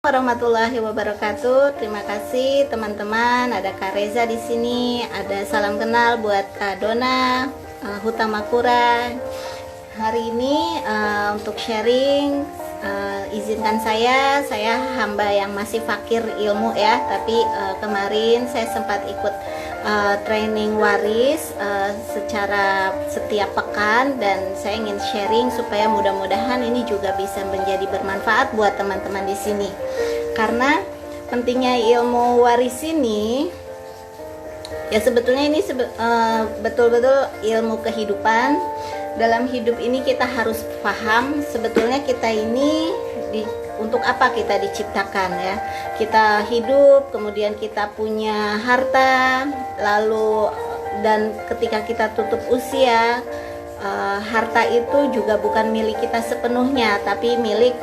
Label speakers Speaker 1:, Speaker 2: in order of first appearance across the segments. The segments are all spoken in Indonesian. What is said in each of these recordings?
Speaker 1: warahmatullahi wabarakatuh. Terima kasih teman-teman. Ada Kak Reza di sini. Ada salam kenal buat Kak Dona Hutamakura. Hari ini untuk sharing, izinkan saya hamba yang masih fakir ilmu ya. Tapi kemarin saya sempat ikut training waris secara setiap pekan, dan saya ingin sharing supaya mudah-mudahan ini juga bisa menjadi bermanfaat buat teman-teman di sini. Karena pentingnya ilmu waris ini ya, sebetulnya ini betul-betul ilmu kehidupan. Dalam hidup ini kita harus paham sebetulnya kita ini untuk apa kita diciptakan ya. Kita hidup, kemudian kita punya harta, lalu dan ketika kita tutup usia, harta itu juga bukan milik kita sepenuhnya, tapi milik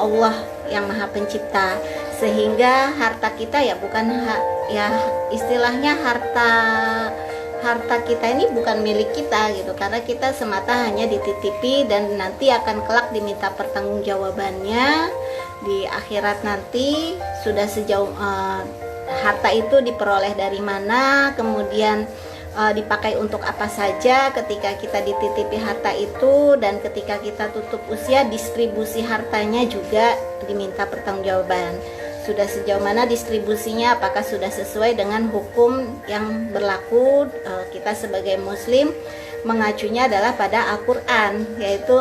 Speaker 1: Allah yang Maha Pencipta. Sehingga harta kita ya bukan istilahnya harta kita ini bukan milik kita gitu, karena kita semata hanya dititipi dan nanti akan kelak diminta pertanggungjawabannya di akhirat nanti. Sudah sejauh harta itu diperoleh dari mana, kemudian dipakai untuk apa saja ketika kita dititipi harta itu, dan ketika kita tutup usia distribusi hartanya juga diminta pertanggungjawaban. Sudah sejauh mana distribusinya, apakah sudah sesuai dengan hukum yang berlaku. Kita sebagai muslim mengacunya adalah pada Al-Quran, yaitu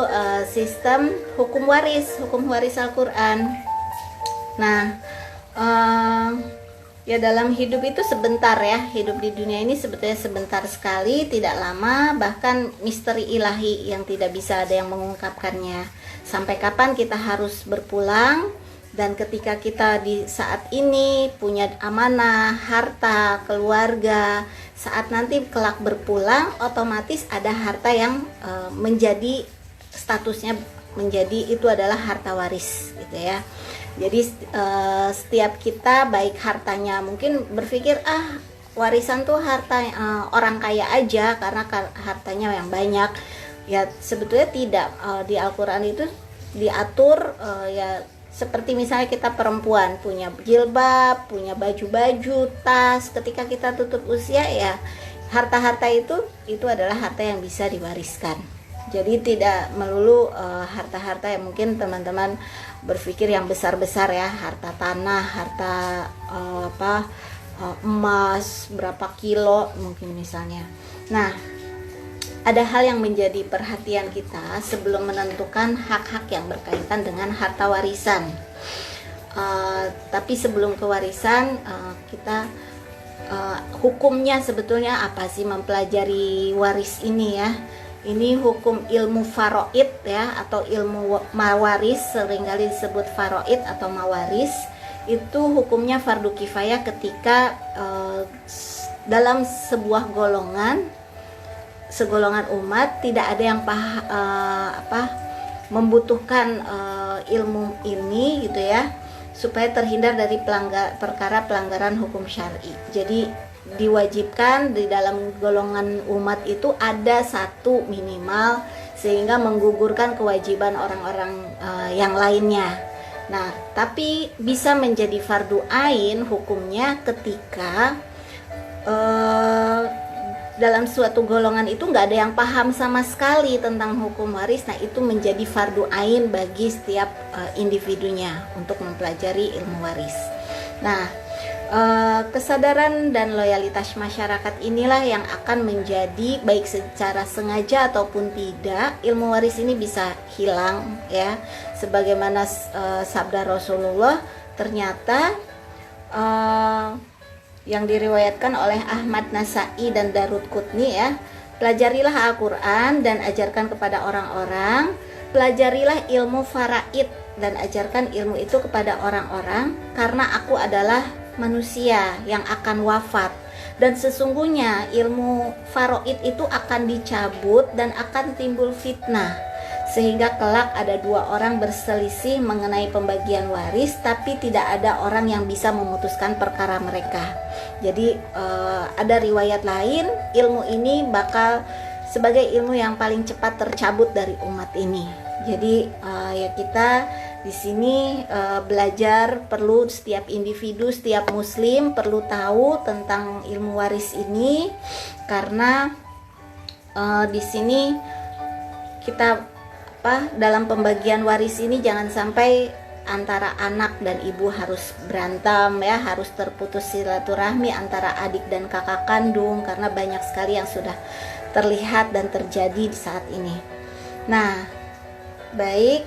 Speaker 1: sistem hukum waris Al-Quran. Nah ya, dalam hidup itu sebentar ya, hidup di dunia ini sebetulnya sebentar sekali, tidak lama, bahkan misteri ilahi yang tidak bisa ada yang mengungkapkannya. Sampai kapan kita harus berpulang. Dan ketika kita di saat ini punya amanah, harta, keluarga, saat nanti kelak berpulang, otomatis ada harta yang menjadi statusnya menjadi itu adalah harta waris gitu ya. Jadi setiap kita baik hartanya, mungkin berpikir warisan tuh harta orang kaya aja karena hartanya yang banyak. Ya sebetulnya tidak. Di Al-Quran itu diatur ya, seperti misalnya kita perempuan punya jilbab, punya baju-baju, tas, ketika kita tutup usia ya harta-harta itu adalah harta yang bisa diwariskan. Jadi tidak melulu harta-harta yang mungkin teman-teman berpikir yang besar-besar ya, harta tanah, harta emas berapa kilo mungkin misalnya. Nah, ada hal yang menjadi perhatian kita sebelum menentukan hak-hak yang berkaitan dengan harta warisan. Tapi sebelum ke warisan, kita hukumnya sebetulnya apa sih mempelajari waris ini ya? Ini hukum ilmu faraid ya, atau ilmu mawaris, seringkali disebut faraid atau mawaris. Itu hukumnya fardu kifayah ketika dalam sebuah segolongan umat tidak ada yang membutuhkan ilmu ini gitu ya, supaya terhindar dari perkara pelanggaran hukum syar'i. Jadi diwajibkan di dalam golongan umat itu ada satu minimal, sehingga menggugurkan kewajiban orang-orang yang lainnya. Nah, tapi bisa menjadi fardu ain hukumnya ketika dalam suatu golongan itu nggak ada yang paham sama sekali tentang hukum waris. Nah, itu menjadi fardu ain bagi setiap individunya untuk mempelajari ilmu waris. Nah, kesadaran dan loyalitas masyarakat inilah yang akan menjadi, baik secara sengaja ataupun tidak, ilmu waris ini bisa hilang ya. Sebagaimana sabda Rasulullah, ternyata yang diriwayatkan oleh Ahmad Nasai dan Darud Qutni ya, pelajarilah Al-Quran dan ajarkan kepada orang-orang, pelajarilah ilmu faraid dan ajarkan ilmu itu kepada orang-orang, karena aku adalah manusia yang akan wafat, dan sesungguhnya ilmu faraid itu akan dicabut dan akan timbul fitnah, sehingga kelak ada dua orang berselisih mengenai pembagian waris, tapi tidak ada orang yang bisa memutuskan perkara mereka. Jadi ada riwayat lain, ilmu ini bakal sebagai ilmu yang paling cepat tercabut dari umat ini. Jadi ya kita Di sini belajar perlu setiap individu, setiap muslim perlu tahu tentang ilmu waris ini, karena di sini kita dalam pembagian waris ini jangan sampai antara anak dan ibu harus berantem ya, harus terputus silaturahmi antara adik dan kakak kandung, karena banyak sekali yang sudah terlihat dan terjadi di saat ini. Nah, baik,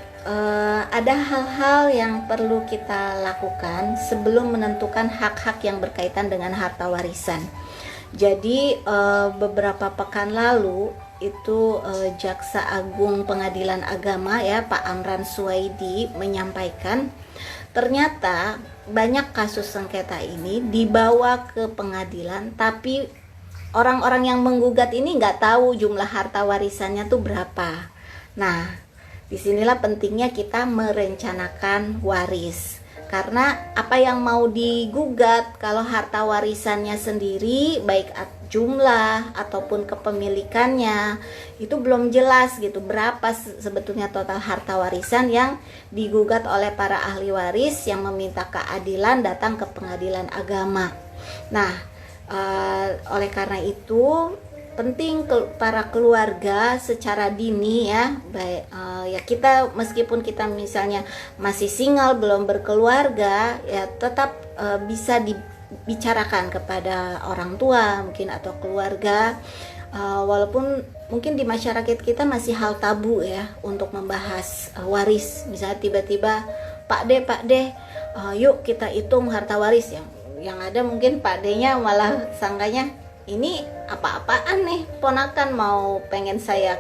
Speaker 1: ada hal-hal yang perlu kita lakukan sebelum menentukan hak-hak yang berkaitan dengan harta warisan. Jadi beberapa pekan lalu itu Jaksa Agung Pengadilan Agama ya, Pak Amran Suwaidi menyampaikan ternyata banyak kasus sengketa ini dibawa ke pengadilan, tapi orang-orang yang menggugat ini nggak tahu jumlah harta warisannya tuh berapa. Nah, disinilah pentingnya kita merencanakan waris. Karena apa yang mau digugat, kalau harta warisannya sendiri baik jumlah ataupun kepemilikannya itu belum jelas gitu, berapa sebetulnya total harta warisan yang digugat oleh para ahli waris yang meminta keadilan datang ke pengadilan agama. Nah, oleh karena itu penting para keluarga secara dini ya, baik ya kita meskipun kita misalnya masih single belum berkeluarga ya, tetap bisa dibicarakan kepada orang tua mungkin atau keluarga, walaupun mungkin di masyarakat kita masih hal tabu ya untuk membahas waris. Misalnya tiba-tiba Pak D, yuk kita hitung harta waris, yang ada mungkin Pak D-nya malah sangkanya ini apa-apaan nih, ponakan mau pengen saya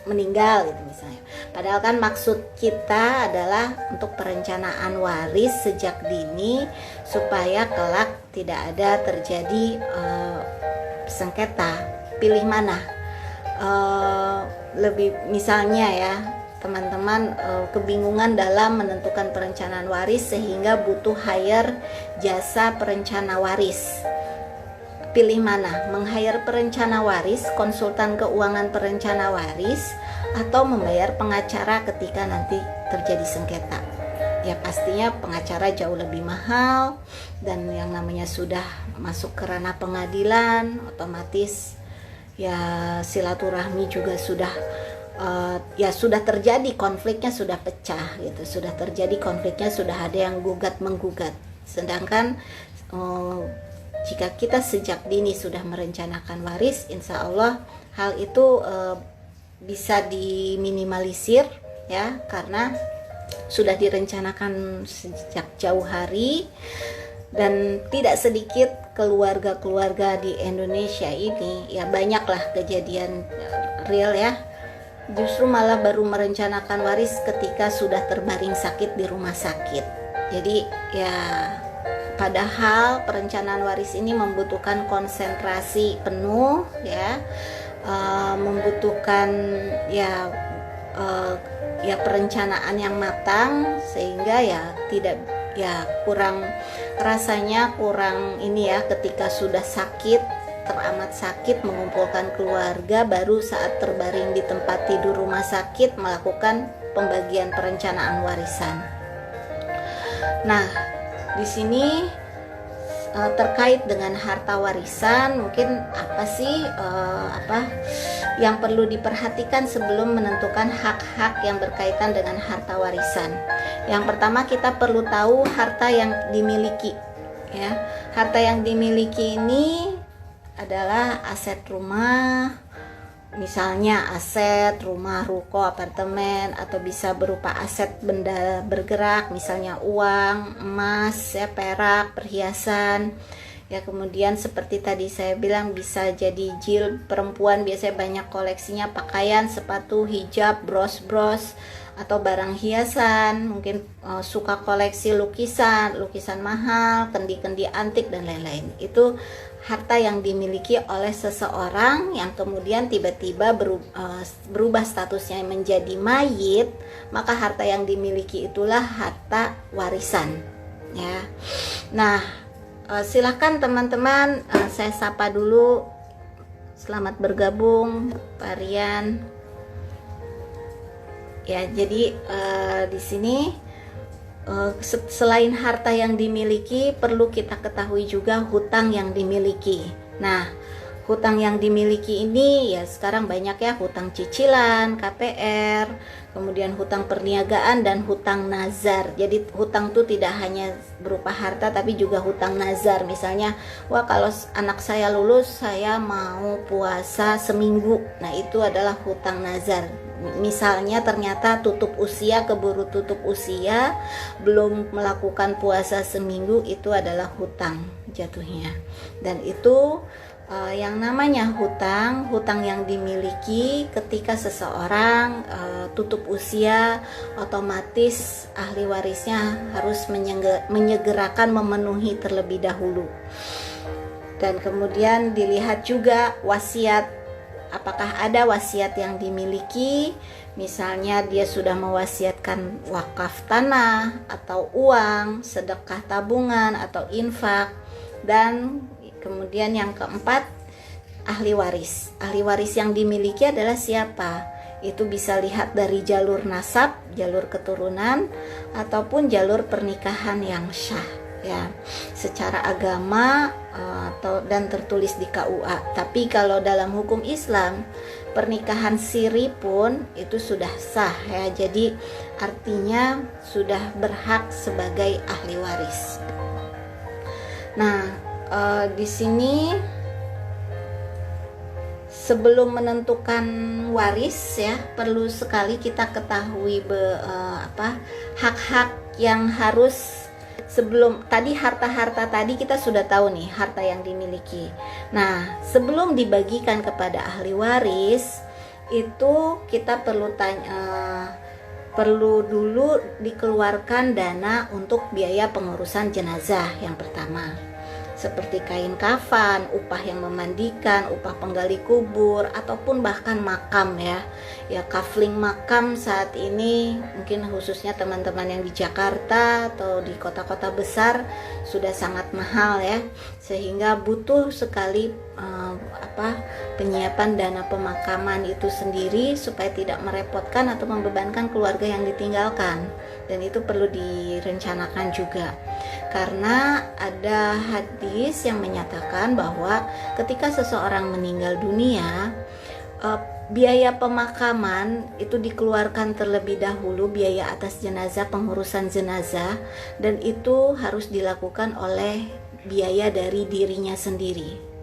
Speaker 1: meninggal gitu misalnya. Padahal kan maksud kita adalah untuk perencanaan waris sejak dini supaya kelak tidak ada terjadi sengketa. Pilih mana? Lebih misalnya ya teman-teman kebingungan dalam menentukan perencanaan waris sehingga butuh hire jasa perencana waris. Pilih mana? Meng-hire perencana waris, konsultan keuangan perencana waris, atau membayar pengacara ketika nanti terjadi sengketa. Ya pastinya pengacara jauh lebih mahal, dan yang namanya sudah masuk ke ranah pengadilan, otomatis ya silaturahmi juga sudah ya sudah terjadi, konfliknya sudah pecah gitu, sudah terjadi konfliknya, sudah ada yang gugat menggugat. Sedangkan jika kita sejak dini sudah merencanakan waris, insya Allah hal itu bisa diminimalisir ya, karena sudah direncanakan sejak jauh hari. Dan tidak sedikit keluarga-keluarga di Indonesia ini ya, banyaklah kejadian real ya, justru malah baru merencanakan waris ketika sudah terbaring sakit di rumah sakit. Jadi ya, padahal perencanaan waris ini membutuhkan konsentrasi penuh ya, membutuhkan ya perencanaan yang matang, sehingga ya tidak ya kurang rasanya kurang ini ya, ketika sudah sakit, teramat sakit, mengumpulkan keluarga baru saat terbaring di tempat tidur rumah sakit melakukan pembagian perencanaan warisan. Nah, di sini terkait dengan harta warisan, mungkin apa sih yang perlu diperhatikan sebelum menentukan hak-hak yang berkaitan dengan harta warisan. Yang pertama, kita perlu tahu harta yang dimiliki ya. Harta yang dimiliki ini adalah aset rumah, misalnya aset rumah, ruko, apartemen, atau bisa berupa aset benda bergerak, misalnya uang, emas, ya, perak, perhiasan. Ya, kemudian seperti tadi saya bilang bisa jadi jilbab, perempuan biasanya banyak koleksinya pakaian, sepatu, hijab, bros-bros, atau barang hiasan, mungkin suka koleksi lukisan mahal, kendi-kendi antik dan lain-lain. Itu harta yang dimiliki oleh seseorang yang kemudian tiba-tiba berubah statusnya menjadi mayit, maka harta yang dimiliki itulah harta warisan ya. Nah, silakan teman-teman, saya sapa dulu. Selamat bergabung Pak Rian. Ya, jadi di sini selain harta yang dimiliki, perlu kita ketahui juga hutang yang dimiliki. Nah, hutang yang dimiliki ini ya sekarang banyak ya, hutang cicilan, KPR, kemudian hutang perniagaan dan hutang nazar. Jadi hutang itu tidak hanya berupa harta tapi juga hutang nazar. Misalnya, wah kalau anak saya lulus saya mau puasa seminggu. Nah, itu adalah hutang nazar. Misalnya ternyata keburu tutup usia, belum melakukan puasa seminggu, itu adalah hutang jatuhnya. Dan itu yang namanya hutang yang dimiliki ketika seseorang tutup usia, otomatis ahli warisnya harus menyegerakan memenuhi terlebih dahulu. Dan kemudian dilihat juga wasiat, apakah ada wasiat yang dimiliki. Misalnya dia sudah mewasiatkan wakaf tanah atau uang, sedekah tabungan atau infak. Dan kemudian yang keempat, ahli waris. Ahli waris yang dimiliki adalah siapa? Itu bisa lihat dari jalur nasab, jalur keturunan, ataupun jalur pernikahan yang syah, ya, secara agama dan tertulis di KUA. Tapi kalau dalam hukum Islam, pernikahan siri pun itu sudah sah, ya. Jadi artinya sudah berhak sebagai ahli waris. Nah, di sini sebelum menentukan waris ya, perlu sekali kita ketahui hak-hak yang harus sebelum tadi harta-harta tadi kita sudah tahu nih harta yang dimiliki. Nah, sebelum dibagikan kepada ahli waris itu kita perlu dulu dikeluarkan dana untuk biaya pengurusan jenazah yang pertama, seperti kain kafan, upah yang memandikan, upah penggali kubur, ataupun bahkan makam ya. Ya, kafling makam saat ini mungkin khususnya teman-teman yang di Jakarta atau di kota-kota besar sudah sangat mahal ya. Sehingga butuh sekali penyiapan dana pemakaman itu sendiri supaya tidak merepotkan atau membebankan keluarga yang ditinggalkan. Dan itu perlu direncanakan juga. Karena ada hadis yang menyatakan bahwa ketika seseorang meninggal dunia, biaya pemakaman itu dikeluarkan terlebih dahulu, biaya atas jenazah, pengurusan jenazah, dan itu harus dilakukan oleh biaya dari dirinya sendiri.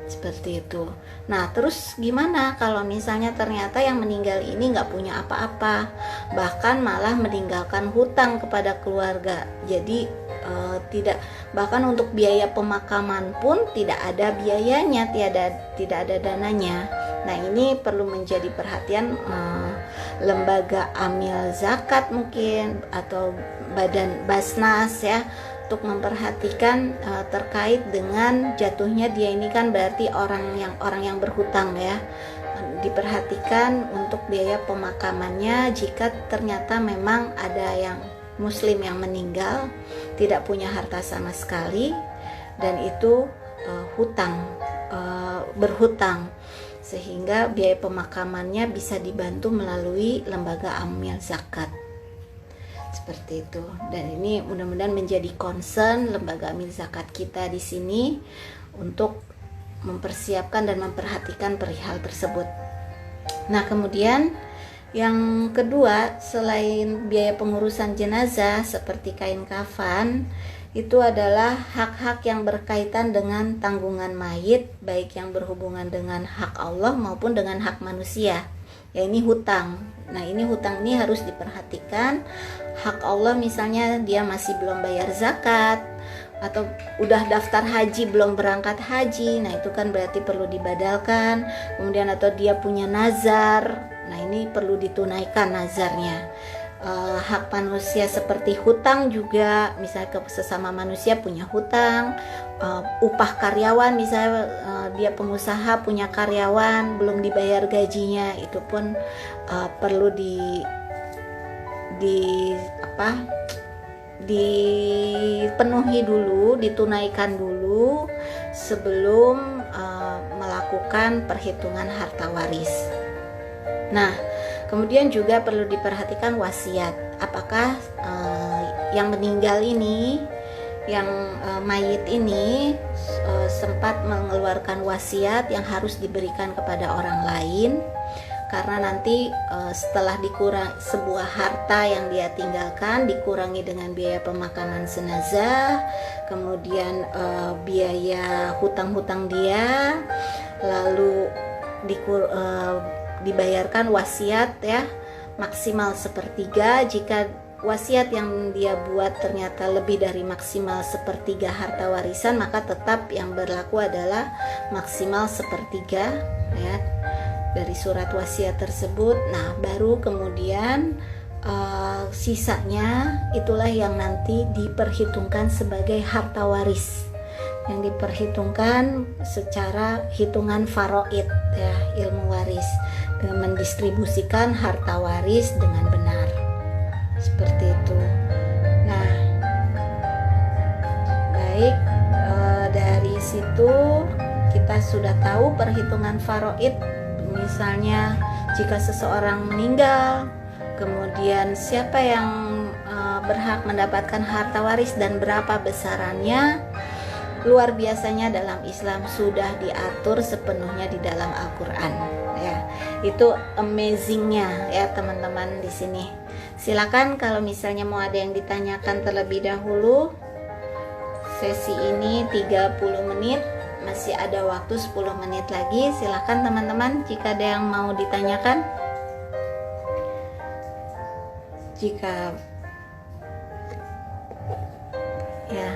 Speaker 1: Seperti itu. Nah, terus gimana kalau misalnya ternyata yang meninggal ini nggak punya apa-apa, bahkan malah meninggalkan hutang kepada keluarga. Jadi bahkan untuk biaya pemakaman pun tidak ada biayanya, tidak ada dananya. Nah, ini perlu menjadi perhatian lembaga amil zakat mungkin atau badan Basnas ya, untuk memperhatikan terkait dengan jatuhnya dia ini kan berarti orang yang berhutang ya. Diperhatikan untuk biaya pemakamannya jika ternyata memang ada yang muslim yang meninggal tidak punya harta sama sekali dan itu berhutang, sehingga biaya pemakamannya bisa dibantu melalui lembaga amil zakat. Seperti itu. Dan ini mudah-mudahan menjadi concern lembaga amil zakat kita di sini untuk mempersiapkan dan memperhatikan perihal tersebut. Nah, kemudian yang kedua, selain biaya pengurusan jenazah seperti kain kafan, itu adalah hak-hak yang berkaitan dengan tanggungan mayit, baik yang berhubungan dengan hak Allah maupun dengan hak manusia. Ya, ini hutang. Nah, ini hutang ini harus diperhatikan. Hak Allah misalnya dia masih belum bayar zakat atau udah daftar haji belum berangkat haji, nah itu kan berarti perlu dibadalkan. Kemudian atau dia punya nazar, nah ini perlu ditunaikan nazarnya. Hak manusia seperti hutang juga, misalnya ke sesama manusia punya hutang. Upah karyawan misalnya dia pengusaha punya karyawan belum dibayar gajinya, itu pun perlu dipenuhi dulu, ditunaikan dulu sebelum melakukan perhitungan harta waris. Nah, kemudian juga perlu diperhatikan wasiat. Apakah yang meninggal ini, yang mayit ini sempat mengeluarkan wasiat yang harus diberikan kepada orang lain, karena nanti setelah dikurang sebuah harta yang dia tinggalkan dikurangi dengan biaya pemakaman jenazah, kemudian biaya hutang-hutang dia, lalu dibayarkan wasiat ya maksimal sepertiga. Jika wasiat yang dia buat ternyata lebih dari maksimal sepertiga harta warisan, maka tetap yang berlaku adalah maksimal sepertiga ya dari surat wasiat tersebut. Nah, baru kemudian sisanya itulah yang nanti diperhitungkan sebagai harta waris, yang diperhitungkan secara hitungan faraid ya, ilmu waris, dengan mendistribusikan harta waris dengan benar seperti itu. Nah, baik, dari situ kita sudah tahu perhitungan faraid. Misalnya jika seseorang meninggal, kemudian siapa yang berhak mendapatkan harta waris dan berapa besarannya, luar biasanya dalam Islam sudah diatur sepenuhnya di dalam Al-Quran ya. Itu amazingnya ya teman-teman di sini. Silakan kalau misalnya mau ada yang ditanyakan terlebih dahulu. Sesi ini 30 menit, masih ada waktu 10 menit lagi. Silakan teman-teman jika ada yang mau ditanyakan. Jika ya,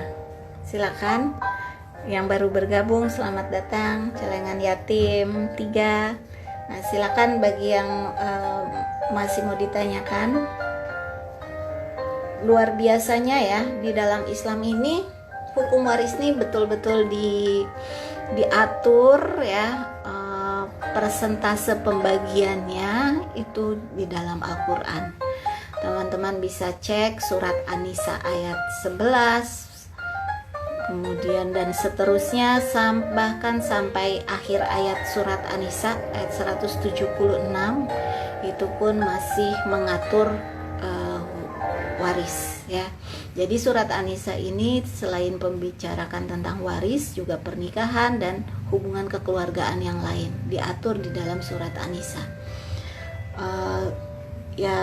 Speaker 1: silakan. Yang baru bergabung, selamat datang Celengan Yatim 3. Nah, silakan bagi yang masih mau ditanyakan. Luar biasanya ya, di dalam Islam ini hukum waris ini betul-betul diatur ya, persentase pembagiannya itu di dalam Al-Quran. Teman-teman bisa cek surat An-Nisa ayat 11, kemudian dan seterusnya, bahkan sampai akhir ayat surat An-Nisa ayat 176 itu pun masih mengatur waris ya. Jadi surat An-Nisa ini selain membicarakan tentang waris, juga pernikahan dan hubungan kekeluargaan yang lain diatur di dalam surat An-Nisa. Ya,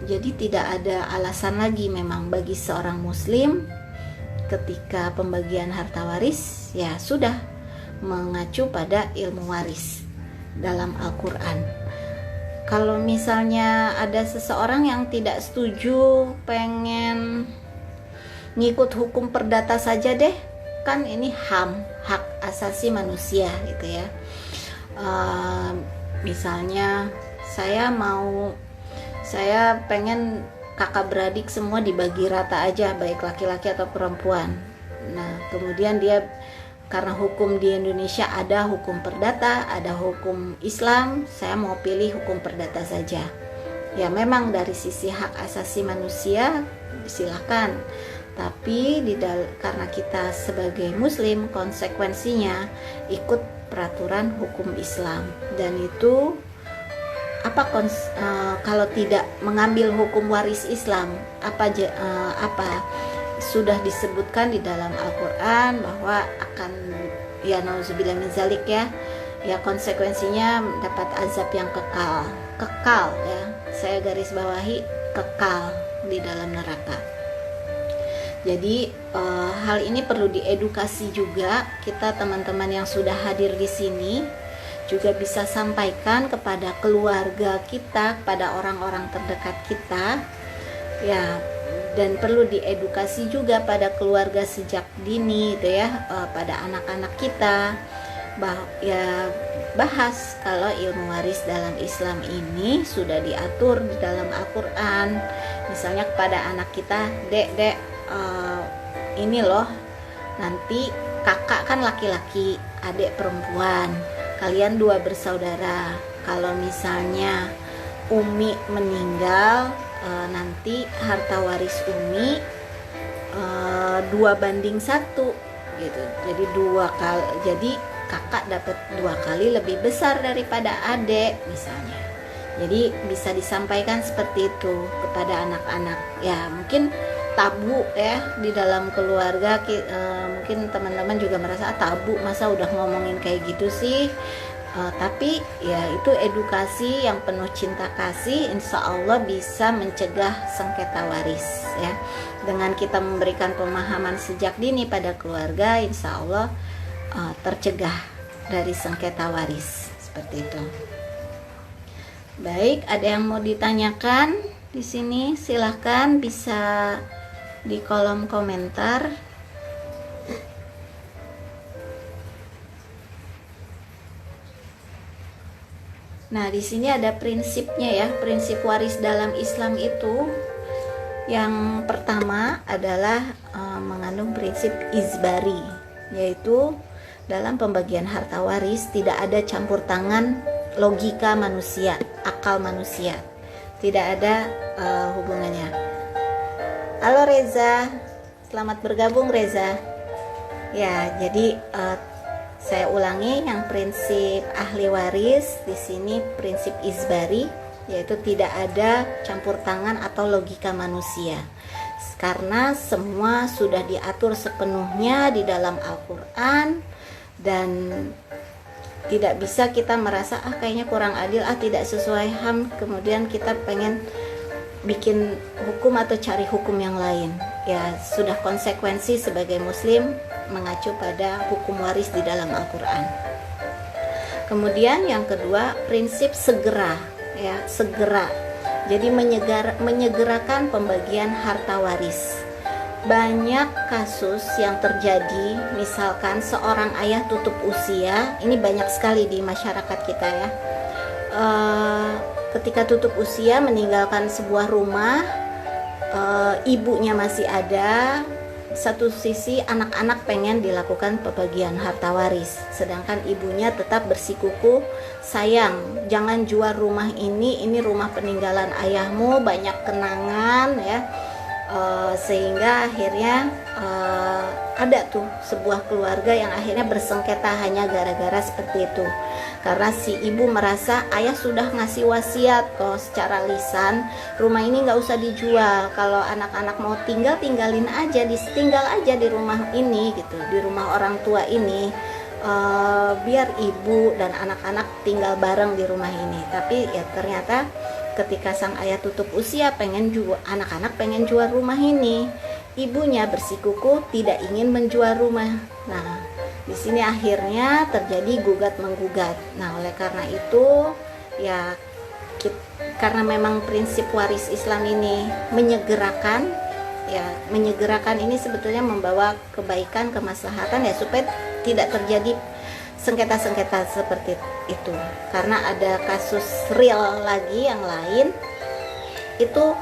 Speaker 1: jadi tidak ada alasan lagi memang bagi seorang muslim ketika pembagian harta waris, ya sudah mengacu pada ilmu waris dalam Al-Quran. Kalau misalnya ada seseorang yang tidak setuju, pengen ngikut hukum perdata saja deh, kan ini hak asasi manusia gitu ya. Misalnya saya pengen kakak beradik semua dibagi rata aja, baik laki-laki atau perempuan. Nah, kemudian dia, karena hukum di Indonesia ada hukum perdata, ada hukum Islam, saya mau pilih hukum perdata saja. Ya memang dari sisi hak asasi manusia silakan, tapi karena kita sebagai muslim, konsekuensinya ikut peraturan hukum Islam. Dan itu kalau tidak mengambil hukum waris Islam, apa sudah disebutkan di dalam Al-Quran bahwa akan, ya nauzubillah min zalik ya, konsekuensinya dapat azab yang kekal ya, saya garis bawahi kekal di dalam neraka. Jadi hal ini perlu diedukasi juga. Kita teman-teman yang sudah hadir di sini juga bisa sampaikan kepada keluarga kita, kepada orang-orang terdekat kita ya. Dan perlu diedukasi juga pada keluarga sejak dini itu ya, pada anak-anak kita, bahas kalau ilmu waris dalam Islam ini sudah diatur di dalam Al-Quran. Misalnya kepada anak kita, dek ini loh, nanti kakak kan laki-laki, adik perempuan, kalian 2 bersaudara. Kalau misalnya Umi meninggal, nanti harta waris Umi 2:1 gitu. Jadi 2 kali, jadi kakak dapat 2 kali lebih besar daripada adik misalnya. Jadi bisa disampaikan seperti itu kepada anak-anak. Ya mungkin tabu ya di dalam keluarga. Mungkin teman-teman juga merasa tabu, masa udah ngomongin kayak gitu sih. Tapi ya itu edukasi yang penuh cinta kasih, insya Allah bisa mencegah sengketa waris ya. Dengan kita memberikan pemahaman sejak dini pada keluarga, insya Allah tercegah dari sengketa waris seperti itu. Baik, ada yang mau ditanyakan di sini? Silahkan, bisa di kolom komentar. Nah, di sini ada prinsipnya ya. Prinsip waris dalam Islam itu yang pertama adalah mengandung prinsip izbari, yaitu dalam pembagian harta waris tidak ada campur tangan logika manusia, akal manusia, tidak ada hubungannya. Halo Reza, selamat bergabung Reza. Ya, jadi saya ulangi, yang prinsip ahli waris di sini prinsip izbari, yaitu tidak ada campur tangan atau logika manusia, karena semua sudah diatur sepenuhnya di dalam Al-Quran, dan tidak bisa kita merasa kayaknya kurang adil, tidak sesuai HAM, kemudian kita pengen bikin hukum atau cari hukum yang lain. Ya sudah konsekuensi sebagai muslim mengacu pada hukum waris di dalam Al-Quran. Kemudian yang kedua, prinsip segera ya, segera. Jadi menyegerakan pembagian harta waris. Banyak kasus yang terjadi, misalkan seorang ayah tutup usia, ini banyak sekali di masyarakat kita ya. Ketika tutup usia meninggalkan sebuah rumah, ibunya masih ada, satu sisi anak-anak pengen dilakukan pembagian harta waris, sedangkan ibunya tetap bersikukuh, sayang jangan jual rumah ini rumah peninggalan ayahmu, banyak kenangan ya. Sehingga akhirnya ada tuh sebuah keluarga yang akhirnya bersengketa hanya gara-gara seperti itu, karena si ibu merasa ayah sudah ngasih wasiat kok secara lisan, rumah ini nggak usah dijual, kalau anak-anak mau tinggalin aja, tinggal aja di rumah ini gitu, di rumah orang tua ini, biar ibu dan anak-anak tinggal bareng di rumah ini. Tapi ya ternyata ketika sang ayah tutup usia, anak-anak pengen jual rumah ini, ibunya bersikukuh tidak ingin menjual rumah. Nah, di sini akhirnya terjadi gugat menggugat. Nah, oleh karena itu ya, karena memang prinsip waris Islam ini menyegerakan ya, menyegerakan ini sebetulnya membawa kebaikan, kemaslahatan ya, supaya tidak terjadi sengketa-sengketa seperti itu. Karena ada kasus real lagi yang lain itu,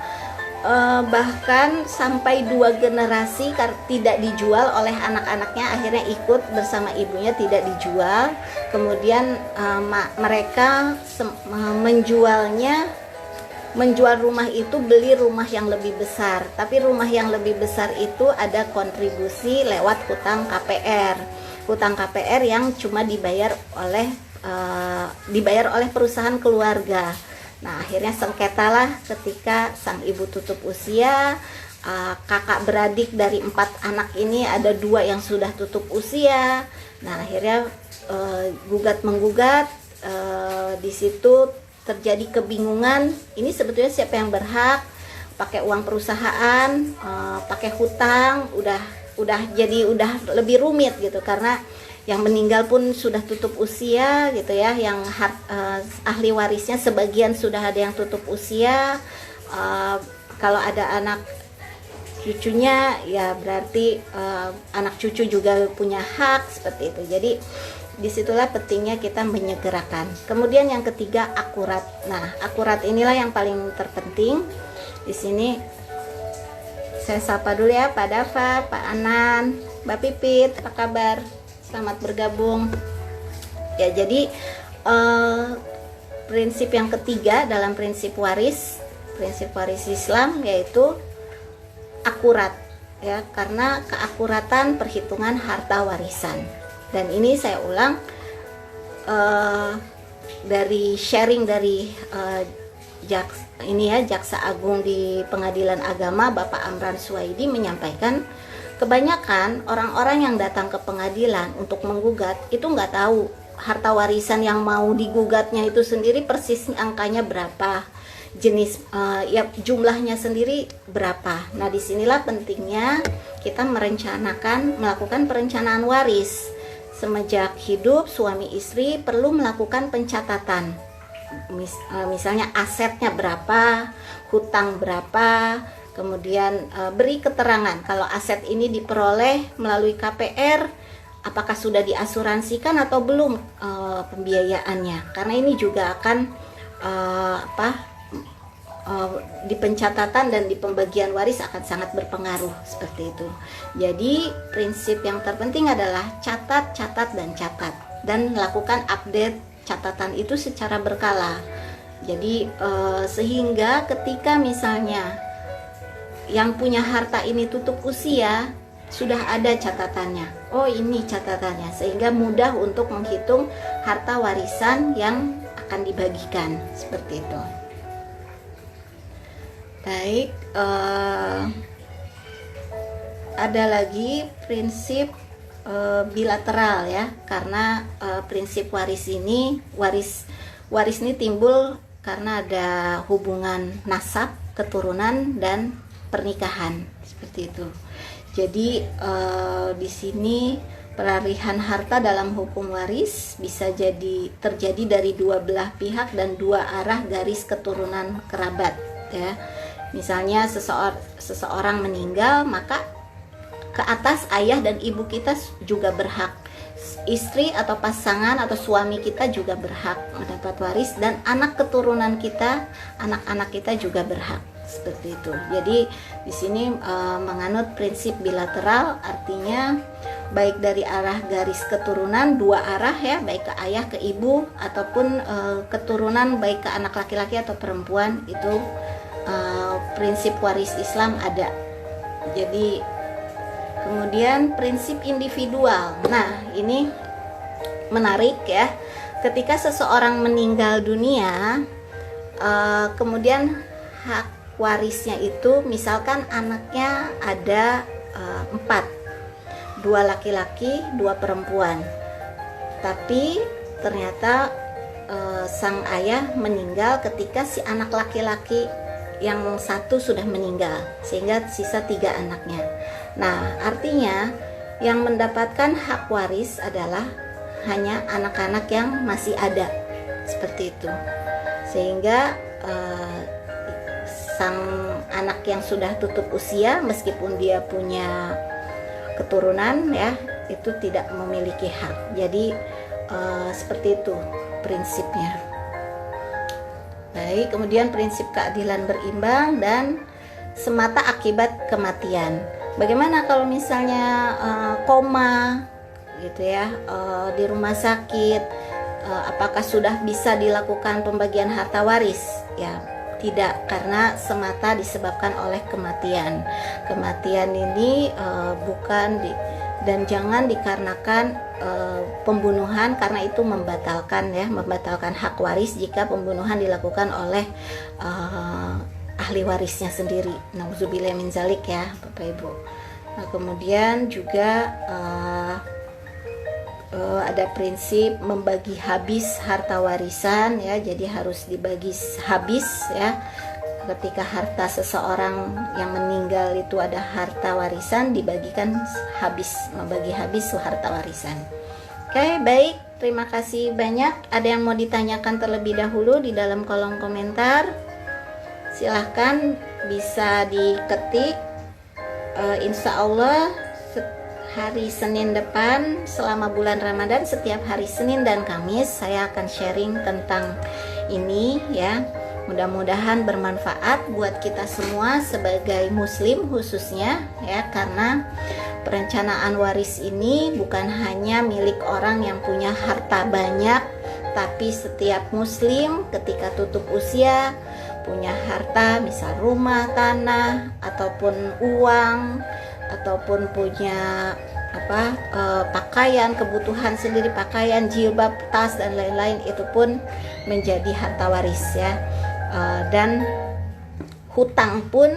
Speaker 1: bahkan sampai 2 generasi tidak dijual oleh anak-anaknya, akhirnya ikut bersama ibunya tidak dijual, kemudian mereka menjual rumah itu, beli rumah yang lebih besar, tapi rumah yang lebih besar itu ada kontribusi lewat hutang KPR yang cuma dibayar oleh perusahaan keluarga. Nah, akhirnya sengketalah ketika sang ibu tutup usia, kakak beradik dari 4 anak ini ada 2 yang sudah tutup usia. Nah, akhirnya gugat menggugat, di situ terjadi kebingungan. Ini sebetulnya siapa yang berhak? Pakai uang perusahaan, pakai hutang, udah lebih rumit gitu, karena yang meninggal pun sudah tutup usia gitu ya, yang ahli warisnya sebagian sudah ada yang tutup usia, kalau ada anak cucunya ya berarti anak cucu juga punya hak seperti itu. Jadi disitulah pentingnya kita menyegerakan. Kemudian yang ketiga, akurat. Nah, akurat inilah yang paling terpenting di sini. Saya sapa dulu ya Pak Dava, Pak Anan, Mbak Pipit, apa kabar? Selamat bergabung. Ya, jadi prinsip yang ketiga dalam prinsip waris Islam yaitu akurat ya, karena keakuratan perhitungan harta warisan. Dan ini saya ulang dari sharing dari ini ya, Jaksa Agung di Pengadilan Agama Bapak Amran Suwaidi menyampaikan kebanyakan orang-orang yang datang ke pengadilan untuk menggugat itu nggak tahu harta warisan yang mau digugatnya itu sendiri persis angkanya berapa, jenis ya jumlahnya sendiri berapa. Nah, disinilah pentingnya kita melakukan perencanaan waris. Semenjak hidup suami istri perlu melakukan pencatatan. Misalnya asetnya berapa, hutang berapa, kemudian beri keterangan kalau aset ini diperoleh melalui KPR, apakah sudah diasuransikan atau belum pembiayaannya, karena ini juga akan di pencatatan dan di pembagian waris akan sangat berpengaruh seperti itu. Jadi prinsip yang terpenting adalah catat dan lakukan update catatan itu secara berkala. Jadi sehingga ketika misalnya yang punya harta ini tutup usia, sudah ada catatannya. Oh, ini catatannya, sehingga mudah untuk menghitung harta warisan yang akan dibagikan seperti itu. Baik, ada lagi prinsip bilateral ya, karena prinsip waris ini timbul karena ada hubungan nasab, keturunan dan pernikahan seperti itu. Jadi di sini peralihan harta dalam hukum waris bisa terjadi dari dua belah pihak dan dua arah garis keturunan kerabat ya. Misalnya seseorang meninggal, maka ke atas ayah dan ibu kita juga berhak, istri atau pasangan atau suami kita juga berhak mendapat waris, dan anak keturunan kita, anak-anak kita juga berhak seperti itu. Jadi di sini menganut prinsip bilateral, artinya baik dari arah garis keturunan dua arah ya, baik ke ayah ke ibu ataupun keturunan baik ke anak laki-laki atau perempuan, itu prinsip waris Islam ada. Jadi kemudian prinsip individual. Nah, ini menarik ya. Ketika seseorang meninggal dunia, kemudian hak warisnya itu, misalkan anaknya ada 4, 2 laki-laki, 2 perempuan. Tapi ternyata sang ayah meninggal ketika si anak laki-laki yang satu sudah meninggal, sehingga sisa 3 anaknya. Nah, artinya yang mendapatkan hak waris adalah hanya anak-anak yang masih ada, seperti itu. Sehingga sang anak yang sudah tutup usia, meskipun dia punya keturunan ya, itu tidak memiliki hak. Jadi seperti itu prinsipnya. Baik, kemudian prinsip keadilan berimbang dan semata akibat kematian. Bagaimana kalau misalnya koma gitu ya, di rumah sakit, apakah sudah bisa dilakukan pembagian harta waris? Ya, tidak, karena semata disebabkan oleh kematian. Kematian ini dan jangan dikarenakan pembunuhan, karena itu membatalkan hak waris jika pembunuhan dilakukan oleh ahli warisnya sendiri. Nauzubillah min zalik ya Bapak Ibu. Nah, kemudian juga ada prinsip membagi habis harta warisan ya, jadi harus dibagi habis ya. Ketika harta seseorang yang meninggal itu ada harta warisan, dibagikan habis, membagi habis harta warisan. Oke, baik, terima kasih banyak. Ada yang mau ditanyakan terlebih dahulu di dalam kolom komentar? Silahkan bisa diketik. Insya Allah hari Senin depan selama bulan Ramadan, setiap hari Senin dan Kamis saya akan sharing tentang ini ya. Mudah-mudahan bermanfaat buat kita semua sebagai muslim khususnya ya, karena perencanaan waris ini bukan hanya milik orang yang punya harta banyak, tapi setiap muslim ketika tutup usia punya harta, misal rumah, tanah, ataupun uang, ataupun punya pakaian, kebutuhan sendiri, pakaian, jilbab, tas dan lain-lain, itu pun menjadi harta waris ya. Dan hutang pun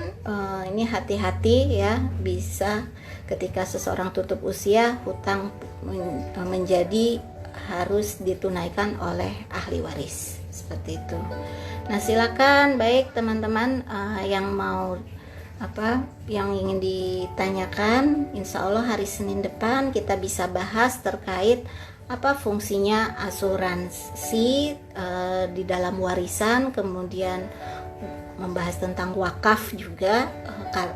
Speaker 1: ini hati-hati ya, bisa ketika seseorang tutup usia hutang menjadi harus ditunaikan oleh ahli waris seperti itu. Nah silakan, baik teman-teman yang mau yang ingin ditanyakan, insya Allah hari Senin depan kita bisa bahas terkait apa fungsinya asuransi di dalam warisan, kemudian membahas tentang wakaf juga,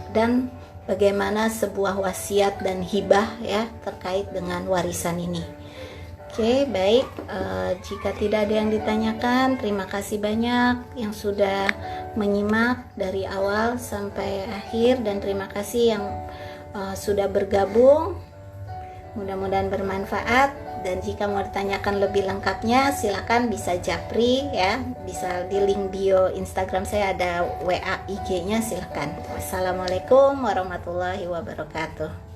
Speaker 1: dan bagaimana sebuah wasiat dan hibah ya terkait dengan warisan ini. Oke, baik, jika tidak ada yang ditanyakan, terima kasih banyak yang sudah menyimak dari awal sampai akhir, dan terima kasih yang sudah bergabung. Mudah-mudahan bermanfaat. Dan jika mau ditanyakan lebih lengkapnya, silakan bisa japri ya, bisa di link bio Instagram saya ada WA IG-nya, silakan. Wassalamualaikum warahmatullahi wabarakatuh.